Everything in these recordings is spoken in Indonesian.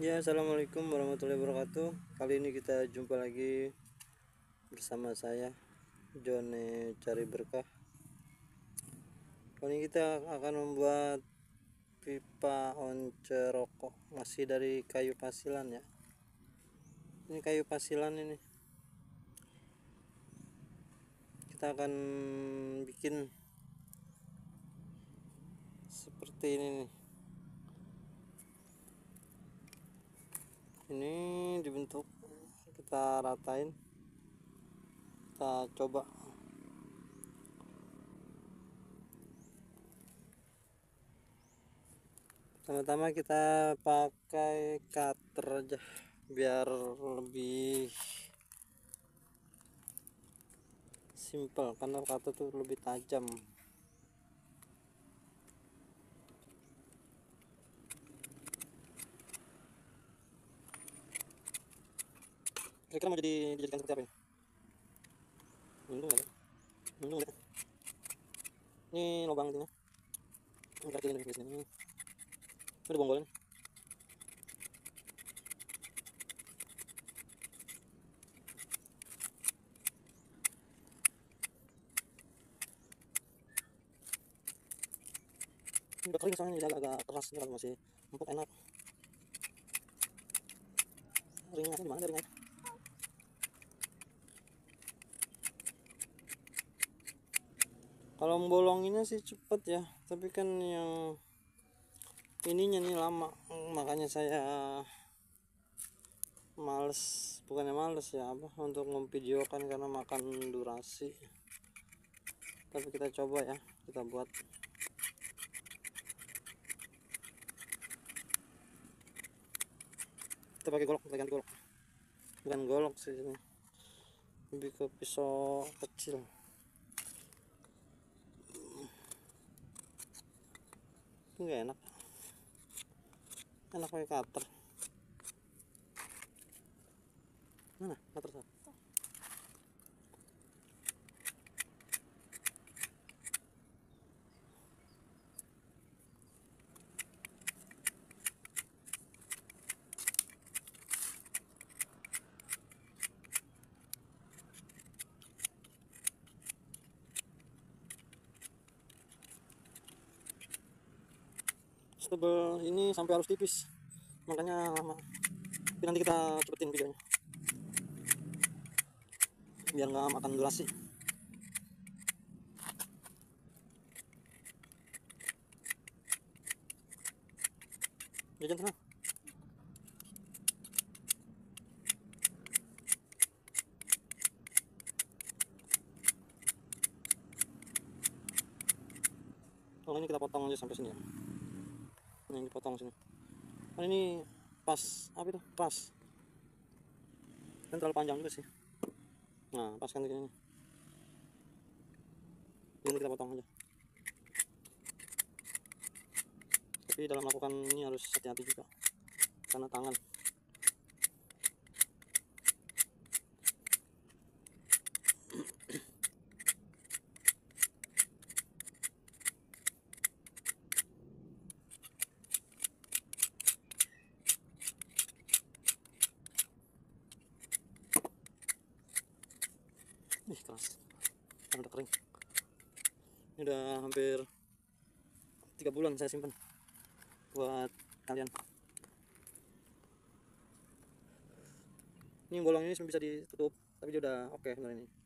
Ya, assalamualaikum warahmatullahi wabarakatuh. Kali ini kita jumpa lagi bersama saya Jone Cari Berkah. Kali ini kita akan membuat pipa once rokok, masih dari kayu pasilan ya. Ini kayu pasilan ini. Kita akan bikin seperti ini nih. Ini dibentuk, kita ratain, kita coba. Pertama-tama kita pakai cutter aja biar lebih simple, karena cutter tuh lebih tajam. Kira-kira mau dijadikan seperti apa ini? Untung nggak? Untung nggak? Ini lubang intinya. Ini kecilin di sini. Ini udah bonggol. Ini udah kering soalnya, jadi agak keras. Ini kalau masih empuk enak. Ringnya di mana ringnya? Kalau membolonginnya sih cepet ya, tapi kan yang ininya nih lama, makanya saya males, bukannya males ya, apa, untuk memvideokan karena makan durasi. Tapi kita coba ya, kita buat. Kita pakai golok, kita ganti golok. Bukan golok sih ini, lebih ke pisau kecil. Nggak enak, enak pakai cutter. Mana cutter saya? Tebel ini sampai harus tipis, makanya lama. Tapi nanti kita cepetin videonya biar nggak makan durasi. Jajan sana. Kalau ini kita potong aja sampai sini ya. Ini dipotong sini. Kalau ini pas, apa itu? Pas. Dan terlalu panjang juga sih. Nah, pas kan begini. Ini kita potong aja. Tapi dalam melakukan ini harus hati-hati juga, karena tangan. Ih, keras. Kan udah kering. Ini udah hampir 3 bulan saya simpan buat kalian. Ini bolong ini bisa ditutup, tapi dia udah oke sebenarnya ini.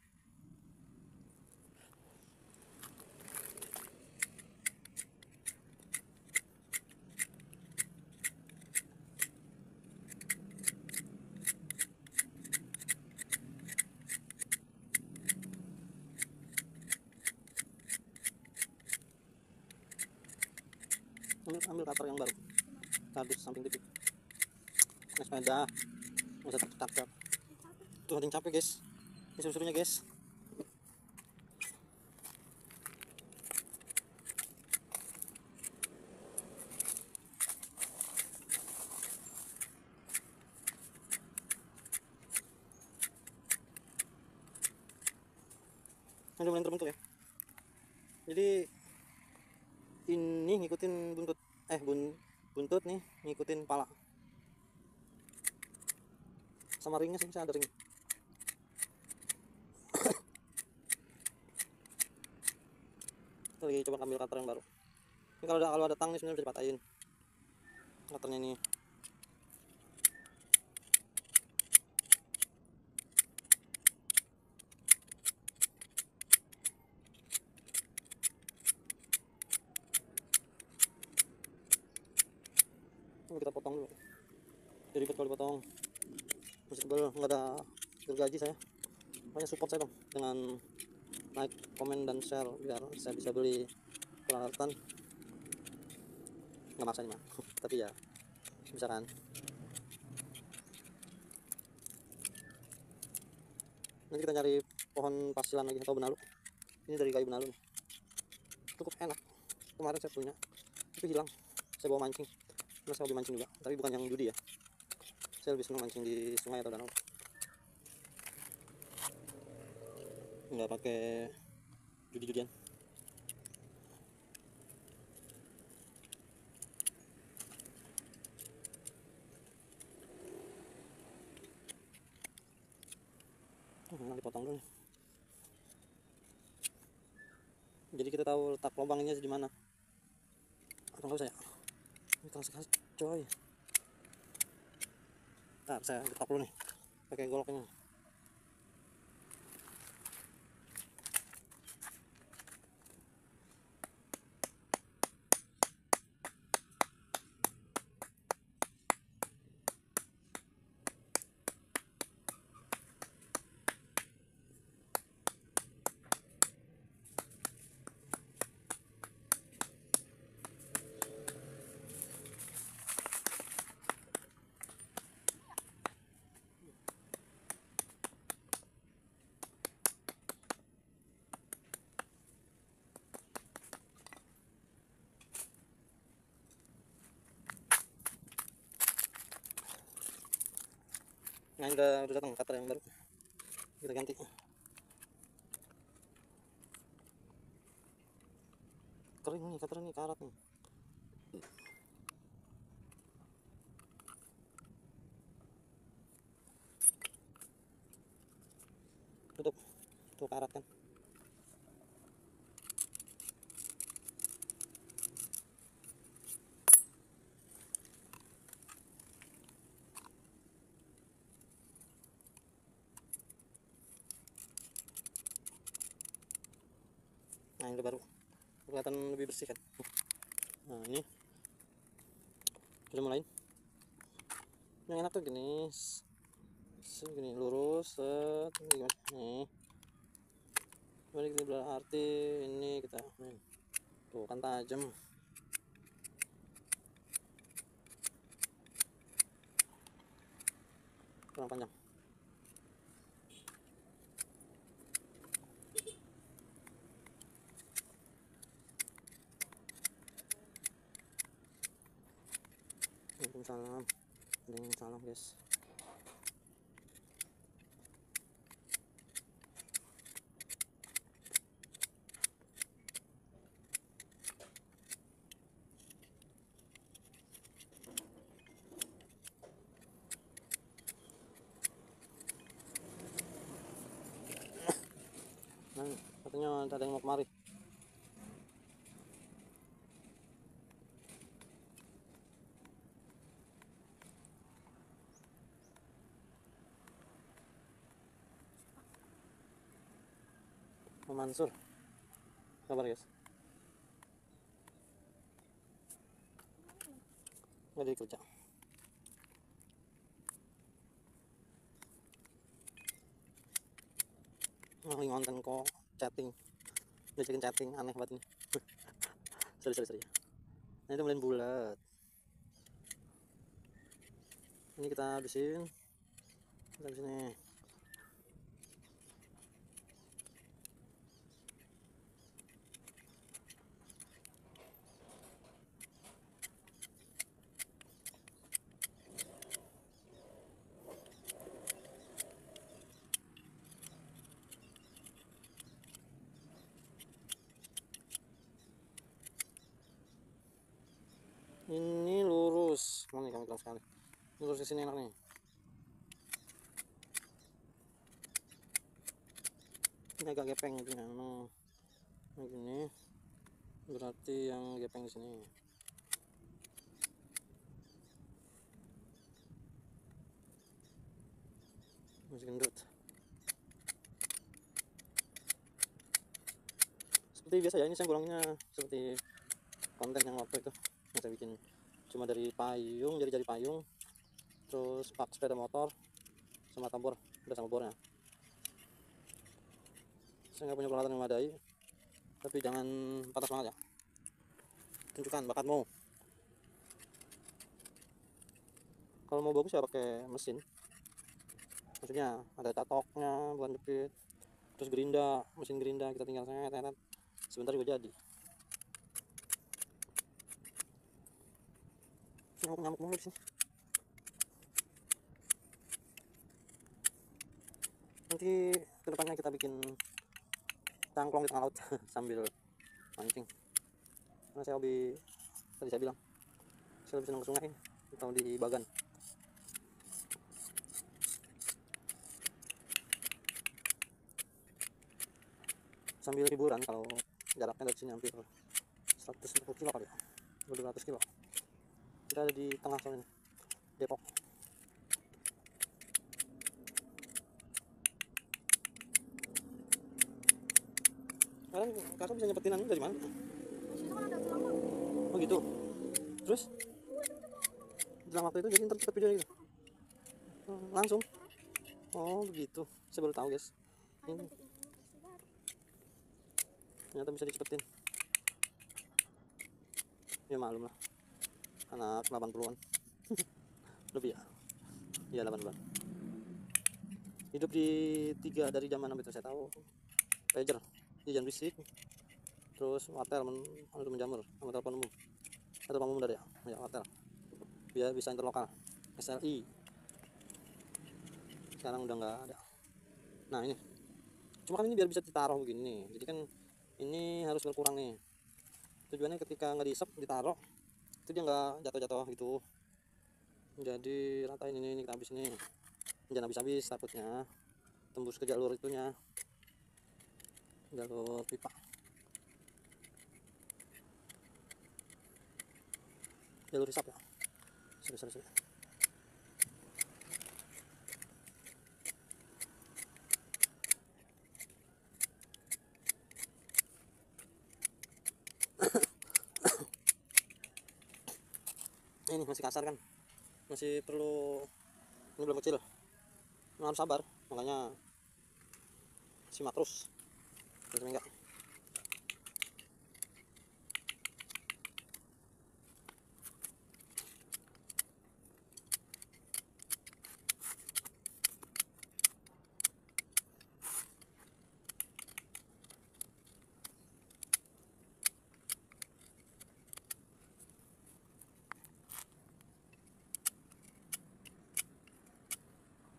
Ambil cutter yang baru, kardus samping tipik. Nah, sepeda nggak usah capek. Tuh ada yang capek guys, ini suruh-suruhnya guys. Ini mulai terbentuk ya. Jadi ini ngikutin buntut, buntut nih ngikutin pala. sama ringnya sih, bisa ada ring. Kita lagi coba ambil cutter yang baru. Ini kalau ada tang nih sebenarnya bisa dipatahin cutternya nih. Ini kita potong dulu. Jadi ribet kalau dipotong. Masih tebel, nggak ada gergaji saya. Makanya support saya dong dengan like, komen, dan share biar saya bisa beli peralatan. Nggak maksa nih mah, tapi ya bisa kan. Nanti kita cari pohon pasilan lagi atau benalu. Ini dari kayu benalu nih. Cukup enak. Kemarin saya punya, tapi hilang. Saya bawa mancing. Karena saya hobi mancing juga, tapi bukan yang judi ya. Saya lebih senang mancing di sungai atau danau. Nggak pakai judi-judian. Nah, dipotong dulu nih. Jadi kita tahu letak lubangnya di mana. Atau nggak usah ya? Ini keras sekali coy. Ntar saya getok dulu nih pakai goloknya. Nah, ini udah datang cutter yang baru. Kita ganti. Kering nih cutter nih, karat nih. Tutup. Tuh karat kan. Nah, ini udah baru. Kelihatan lebih bersih kan. Nah, ini udah mulai. Yang enak tuh gini. Gini lurus, set, ini gimana? Nih. Balik ini berarti ini kita tuh kan tajam. Kurang panjang. Waalaikumsalam. Waalaikumsalam guys. Nah, katanya ada yang mau kemari. Pak Mansur, kabar guys? Nggak jadi kerja. Lagi ngonten kok chatting, diajakin chatting, aneh banget ini. sorry. Nah, itu mulai bulat. Ini kita habisin. Kita habisin nih. Ini lurus. Mana nih kamu bilang sekali. Ini lurus ke sini enak nih. Ini agak gepeng ini memang begini, berarti yang gepeng di sini. Masih gendut. Seperti biasa ya, ini saya kurangnya seperti konten yang waktu itu yang saya bikin, cuma dari payung, jari-jari payung, terus pak sepeda motor sama tambor, udah sama bornya. Saya nggak punya peralatan yang memadai, tapi jangan patah semangat ya, tunjukkan bakatmu. Kalau mau bagus ya pakai mesin, maksudnya ada catoknya bukan jepit, terus gerinda, mesin gerinda kita tinggal set, sebentar juga jadi. Nyamuk mulu di sini. Nanti kedepannya kita bikin cangklong di tengah laut sambil mancing. Karena saya hobi, tadi saya bilang saya lebih senang ke sungai atau di bagan. Sambil hiburan, kalau jaraknya dari sini hampir 150 kilo kali ya, 200 kilo. Kita ada di tengah soalnya, Depok. Sekarang kakak bisa nyepetin anu dari mana? Oh gitu. Terus dalam waktu itu jadi ntar cepet videonya gitu. Langsung. Oh begitu. Saya baru tahu guys. Ini ternyata bisa dicepetin. Ya malum lah. Anak 80-an. Lebih ya. Iya 80-an. Hidup di 3 dari zaman apa itu saya tahu. Pager, jajan bisik. Terus hotel untuk menjamur sama telepon umum. Atau telepon umum dari ya hotel. Biar bisa interlokal. SLI. Sekarang udah nggak ada. Nah ini. Cuma kan ini biar bisa ditaruh begini nih. Jadi kan ini harus berkurang nih. Tujuannya ketika nggak diisep ditaruh itu dia nggak jatuh-jatuh gitu. Jadi ratain ini kita habis ini. Jangan habis-habis, takutnya tembus ke jalur itunya, jalur pipa, jalur hisap ya. Sorry. Ini masih kasar kan, masih perlu, ini belum kecil, harus sabar, makanya simak terus sampai enggak.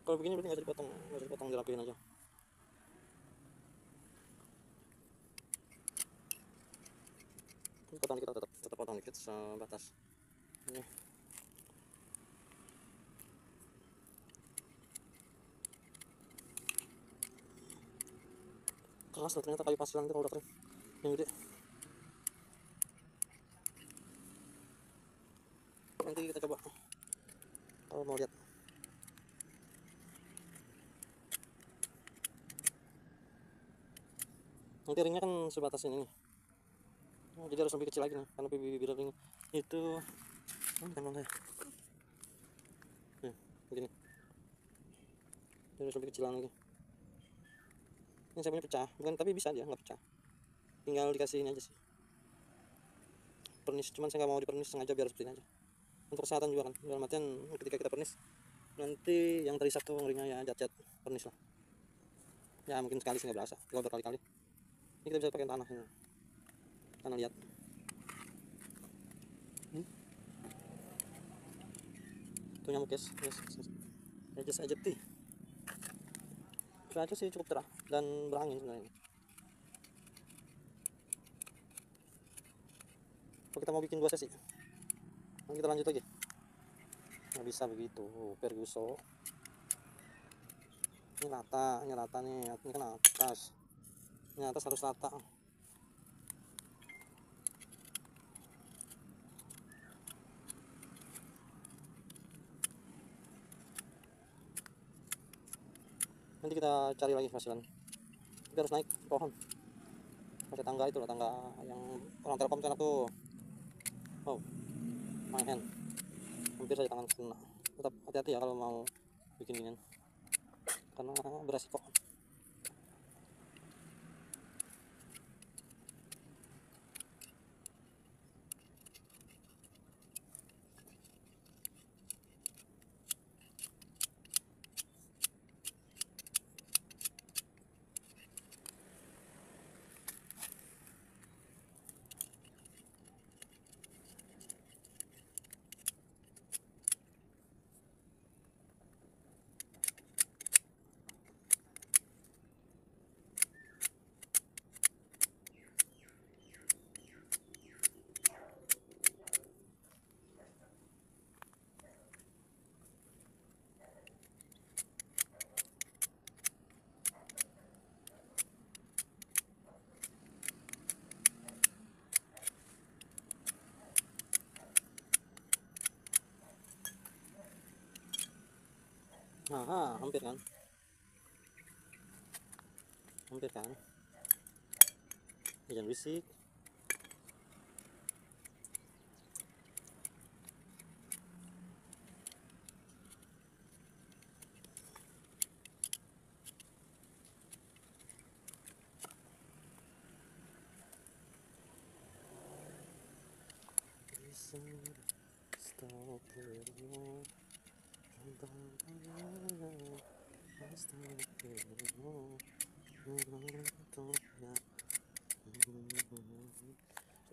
Kalau begini berarti nggak usah dipotong, dirapiin aja. Potong kita tetap potong dikit sebatas ini. Keras loh ternyata kayu pasilan itu kalau udah kering yang gede. Nanti kita coba kalau mau lihat. Nanti ringnya kan sebatas ini nih. Oh, jadi harus lebih kecil lagi nih karena bibir ring itu kan saya begini, jadi harus lebih kecilan lagi. Ini saya punya pecah, bukan, tapi bisa dia nggak pecah, tinggal dikasih ini aja sih pernis, cuman saya nggak mau dipernis sengaja biar seperti ini aja untuk kesehatan juga kan, dalam artian ketika kita pernis nanti yang terisap tuh ringnya ya cat pernis lah ya, mungkin sekali sih nggak berasa, kalau berkali-kali ini kita bisa pakai tanah ini. Tanah liat tuh nyamuk guys, yes. Ejecti cuaca sih cukup cerah dan berangin sebenarnya. Kalau kita mau bikin 2 sesi nanti kita lanjut lagi, nggak bisa begitu Ferguson. Ini rata nih, ini kan atas Ini atas harus rata. Nanti kita cari lagi hasilan. Kita harus naik pohon. Pakai tangga itu loh, tangga yang orang Telkom sana tuh. Oh, main. Hampir saja tangan kena. Tetap hati-hati ya kalau mau bikin ginian, karena beresiko. Nah, hampir kan? Hampir kan? Jangan bisik.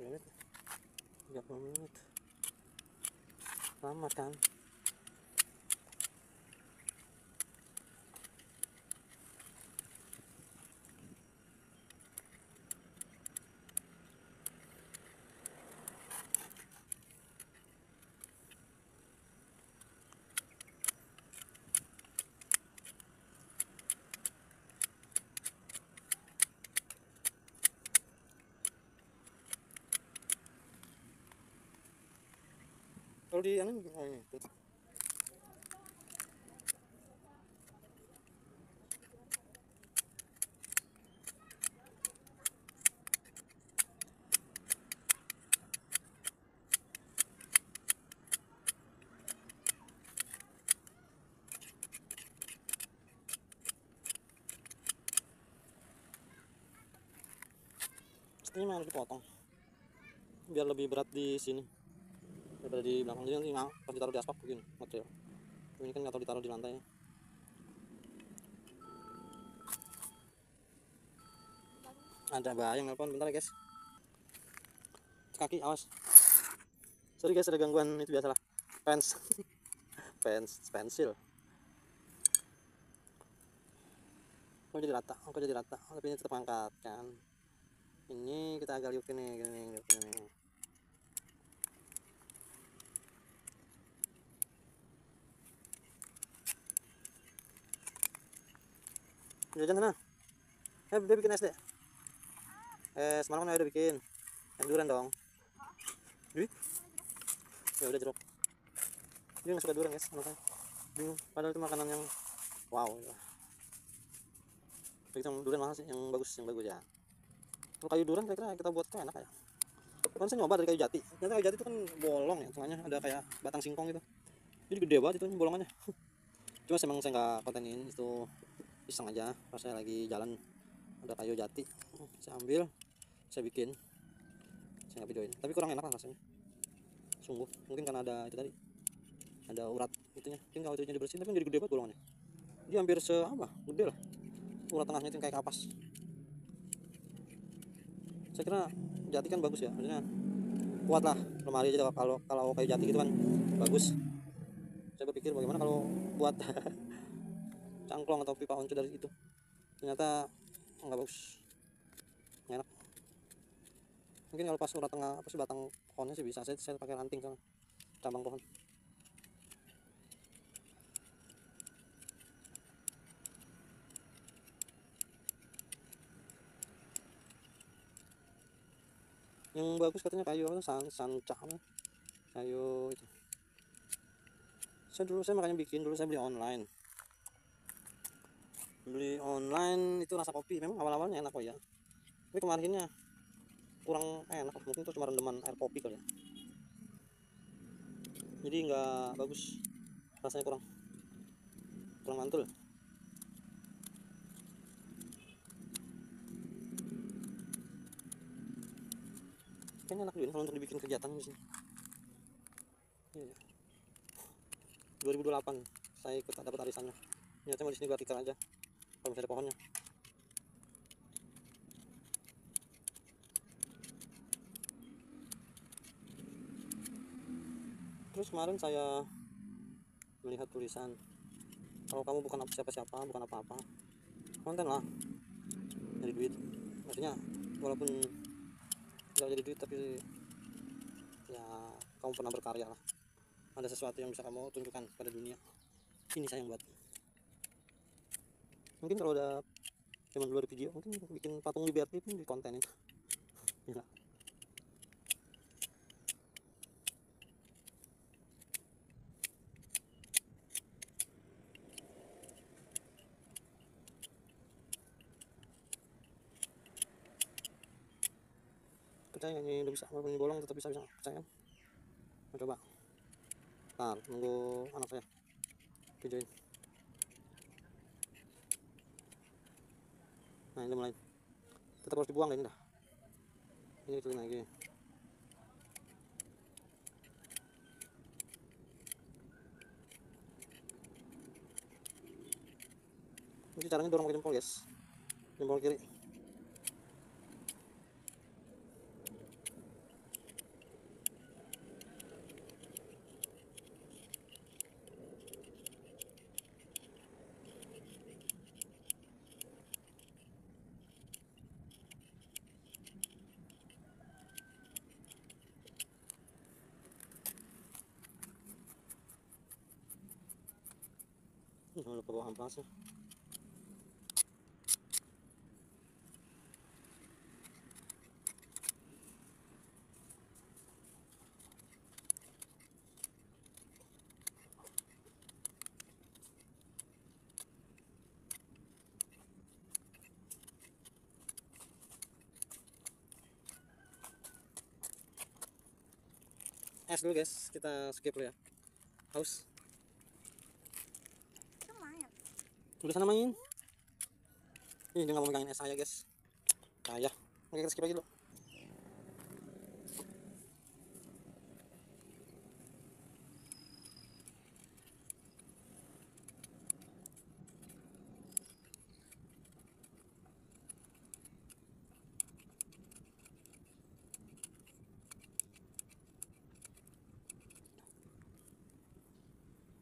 Menit, 30 menit, lama kan? Kalau di anu, oh ini. Ini memang harus dipotong biar lebih berat di sini daripada di belakang. Jadi nanti pas ditaruh di aspal begini material. Ini kan nggak tahu ditaruh di lantai. Ada bayang nelpon, bentar ya guys. Kaki awas. Sorry guys, ada gangguan, itu biasalah. Pens. Pensil. Kok jadi rata? Kok jadi rata? Oh, tapi ini tetap angkat kan. Ini kita agak liukin nih, gini nih. Jajan sana. Dia bikin es deh. Semalam kan udah bikin. Yang durian dong. Duh. Ya udah jeruk. Dia nggak suka durian guys, makanya bingung. Padahal itu makanan yang wow. Begitu durian mana sih yang bagus ya. Kalau kayu durian kira-kira kita buat tuh enak ya. Kan saya nyoba dari kayu jati. Ternyata kayu jati itu kan bolong ya, tengahnya ada kayak batang singkong gitu. Jadi gede banget itu bolongannya. Cuma emang saya nggak kontenin, itu iseng aja. Pas saya lagi jalan ada kayu jati, saya ambil, saya bikin, saya nggak videoin. Tapi kurang enak lah rasanya. Sungguh, mungkin karena ada itu tadi, ada urat itunya. Mungkin kalau itunya dibersihin, tapi jadi gede banget bolongannya. Dia hampir gede lah. Urat tengahnya itu kayak kapas. Saya kira jati kan bagus ya, maksudnya kuat lah, lemari aja kalau kayu jati gitu kan bagus. Saya berpikir bagaimana kalau buat cangklong atau pipa onco dari itu, ternyata nggak bagus, nggak enak. Mungkin kalau pas urat tengah batang pohonnya sih bisa, saya pakai ranting sama cabang pohon. Yang bagus katanya kayu apa, sanca apa, kayu itu. Saya makanya bikin dulu, saya beli online itu rasa kopi. Memang awal-awalnya enak kok ya, tapi kemarinnya kurang enak, mungkin itu cuma rendaman air kopi kali ya, jadi nggak bagus rasanya, kurang mantul. Kayaknya enak juga nih kalau untuk dibikin kegiatan di sini. Iya, 2028 saya ikut dapat arisannya. Niatnya mau di sini gua tikar aja kalau misalnya ada pohonnya. Terus kemarin saya melihat tulisan, kalau kamu bukan siapa-siapa, bukan apa-apa, konten lah, jadi duit. Maksudnya walaupun nggak jadi duit, tapi ya kamu pernah berkarya lah, ada sesuatu yang bisa kamu tunjukkan pada dunia. Ini saya yang buat. Mungkin kalau udah zaman dulu ada video, mungkin bikin patung di BRT pun di kontenin. Gila. Percaya ini udah bisa, walaupun ini bolong tetap bisa, percaya kan? Mau coba. Ntar nunggu anak saya videoin. Nah ini mulai, tetap harus dibuang ini dah. Ini kecilin lagi. Ini caranya dorong pakai jempol guys, jempol kiri. Jangan lupa bawa amplasnya. Es dulu guys, kita skip dulu ya. Haus. Udah sana main. Ih, dia nggak mau megangin es saya guys. Kaya. Oke, kita skip lagi dulu.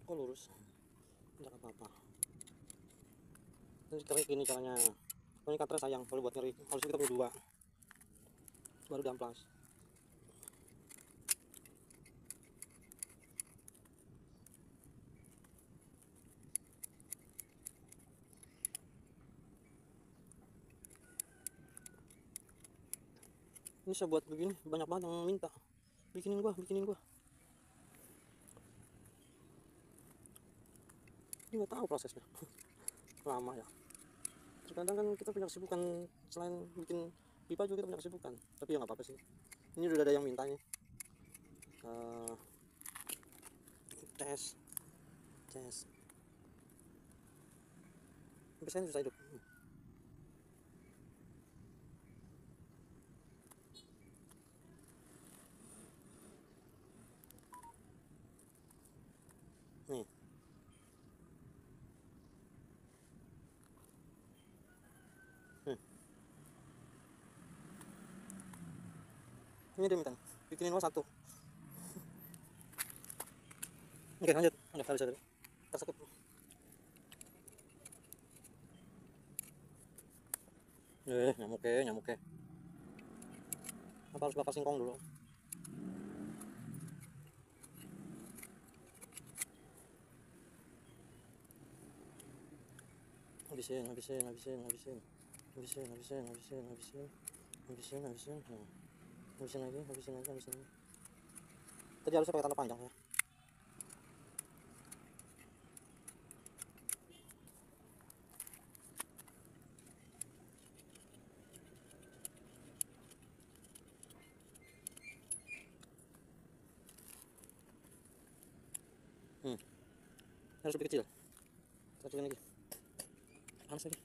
Kok lurus? Tidak apa-apa. Terus kerik ini caranya. Ini cutter sayang, kalau buat ngerik harus kita perlu 2 baru damplas. Ini saya buat begini banyak banget yang minta, bikinin gua. Ini nggak tahu prosesnya. Lama ya. Terkadang kan kita punya kesibukan, selain bikin pipa juga kita punya kesibukan, tapi ya nggak apa-apa sih. Ini udah ada yang mintanya. Tes sampai saya susah hidup. Nih. Ini dia minta, bikinin gua 1. Oke lanjut, udah bisa tadi. Tersekip. Nyamuk. Apa harus bakar singkong dulu? Habisin. Nah. Habisin lagi, habisin lagi, habisin lagi. Tadi harusnya pakai tanda panjang ya. Harus lebih kecil. Satuin lagi. Panas lagi.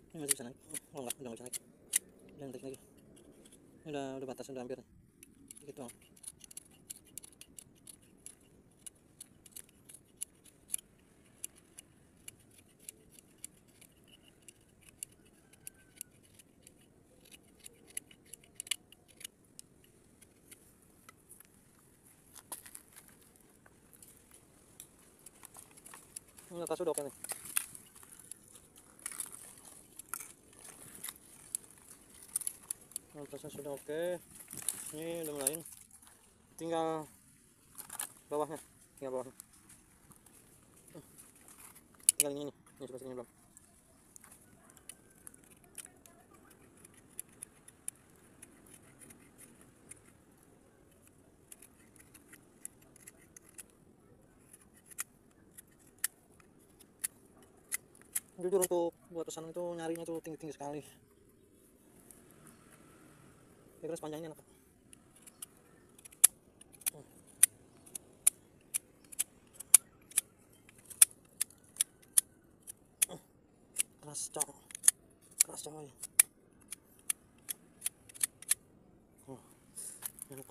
Ini masih bisa naik. Oh enggak, udah nggak bisa naik. Udah naik lagi. Ini udah batas, udah hampir. Gitu. Ini atas udah oke nih. Atasnya sudah oke. Ini udah mulai. Tinggal bawahnya. Tinggal bawahnya. Tinggal ini nih. Ini sebelah sini belum. Jujur untuk buat pesanan itu nyarinya tuh tinggi-tinggi sekali. Kira-kira sepanjangnya enak. Keras coy. Keras coy. Enak.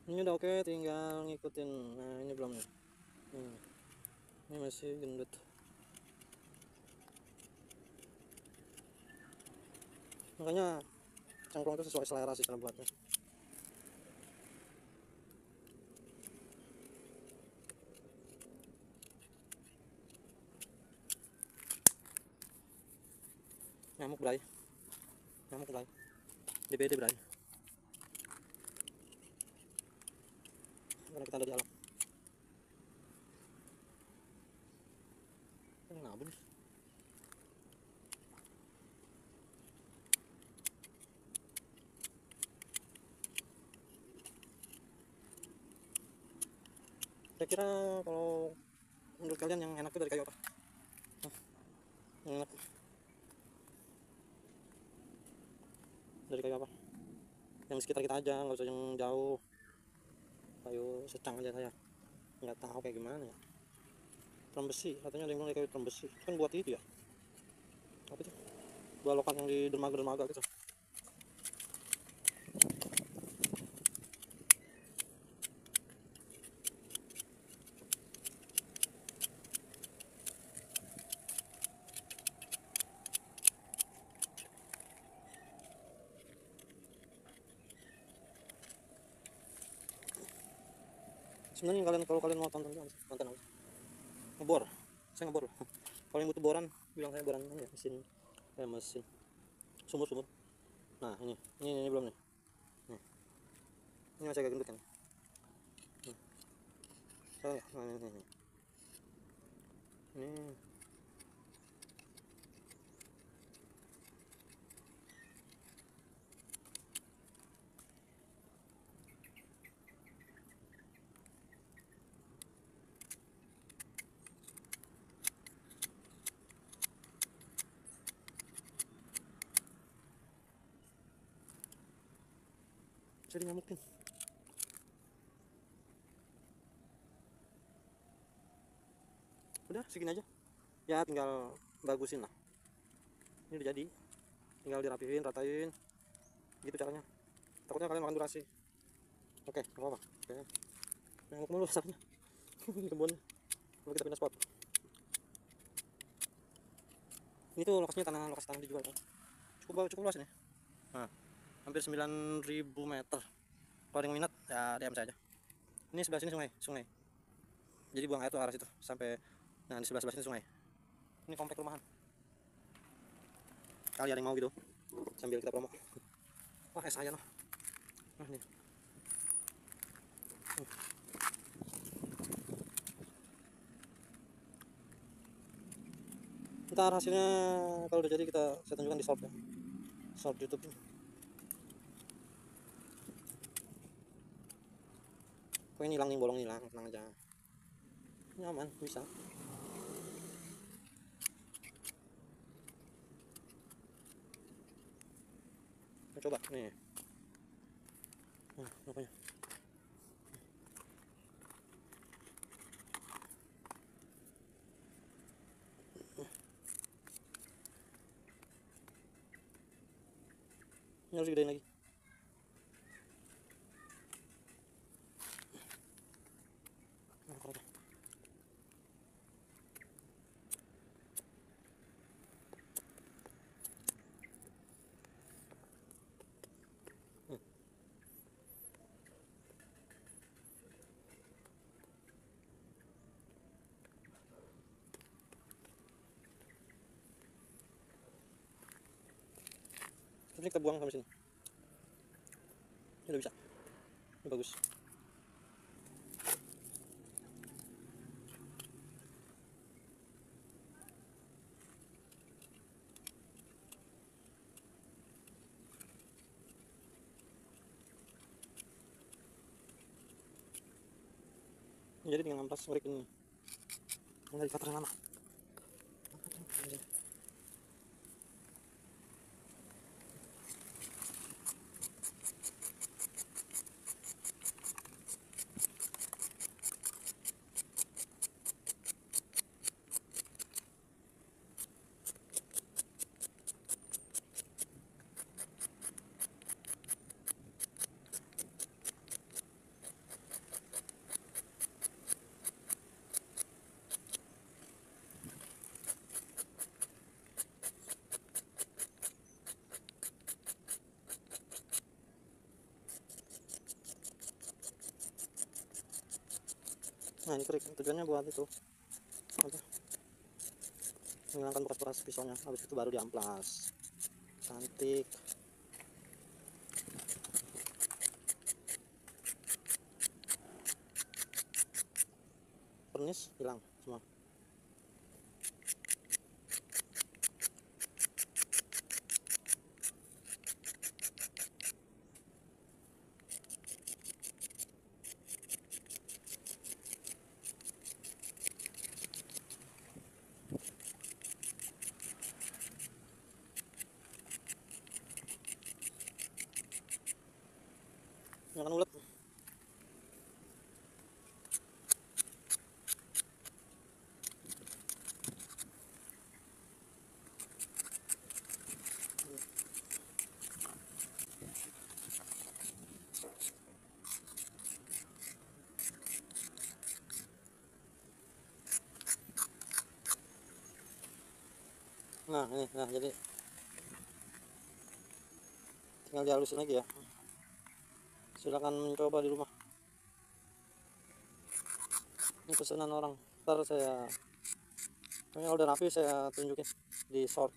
Ini udah oke, tinggal ngikutin. Nah ini belum nih. Ini masih gendut. Makanya cangklong itu sesuai selera sih cara buatnya. Nyamuk bray. Nyamuk bray. DBD bray. Karena kita ada di alam. Ini ngabun. Kira-kira kalau menurut kalian yang enak itu dari kayu apa? Yang enak dari kayu apa? Yang sekitar kita aja, nggak usah yang jauh. Kayu secang aja saya. Nggak tahu kayak gimana ya. Tram besi, katanya ada yang bilang kayu tram besi. Kan buat itu ya. Apa itu? Balokan yang di dermaga-dermaga gitu. Sebenarnya kalau kalian mau tonton apa? Ngebor. Saya ngebor loh. Kalau yang butuh boran, bilang saya boran ya, mesin sumur. Nah, ini belum nih. Ini masih agak gendut kan. Nah, ini. Jadi nyamukin. Udah segini aja. Ya tinggal bagusin lah. Ini udah jadi. Tinggal dirapihin, ratain. Gitu caranya. Takutnya kalian makan durasi. Oke, nggak apa-apa. Oke. Nyamuk mulu asalnya. Kebun. Lalu kita pindah spot. Ini tuh lokasi tanah dijual kan. Cukup luas ini. Nah, hampir 9.000 meter. Kalau ada yang minat ya DM saja. Ini sebelah sini sungai. Jadi buang air tuh arah situ sampai, nah di sebelah sini sungai. Ini komplek rumahan. Kali ada yang mau gitu sambil kita promo. Wah, es ayam. Nah, ini. Ntar hasilnya kalau udah jadi saya tunjukkan di short ya. Short YouTube ini. Kok ini hilang nih, bolong hilang, tenang aja. Ini aman, bisa. Kita coba nih. Apanya? Ini harus gedein lagi. Terus kita buang sampai sini. Ini udah bisa. Ini bagus. Jadi dengan ampas korek ini. Mulai di yang lama. Nah, ini kerik tujuannya buat itu apa, menghilangkan bekas-bekas pisaunya. Habis itu baru diamplas, cantik. Pernis hilang semua. Nyalakan ulet. Nah ini, nah jadi tinggal dihalusin lagi ya. Silakan mencoba di rumah. Ini pesanan orang. Ntar saya udah rapi, saya tunjukin di short.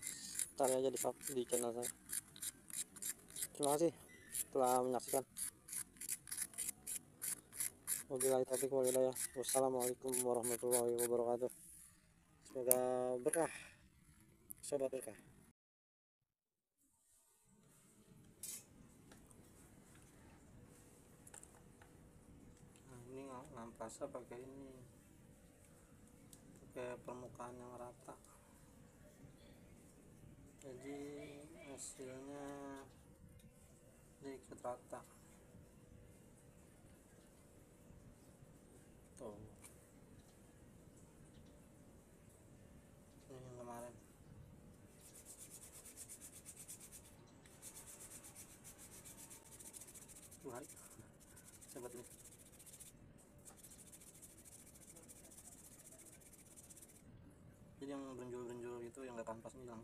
Cari aja di short di channel saya. Terima kasih telah menyaksikan. Wabillahi taufiq wal hidayah. Wassalamualaikum warahmatullahi wabarakatuh. Semoga berkah, sobat berkah. Nah, ini ngampasnya pakai ini, pakai permukaan yang rata. Jadi hasilnya sedikit rata. Tuh. Ini yang kemarin. Hari saya buat ini. Jadi yang berenjul-berenjul itu yang nggak kampas hilang.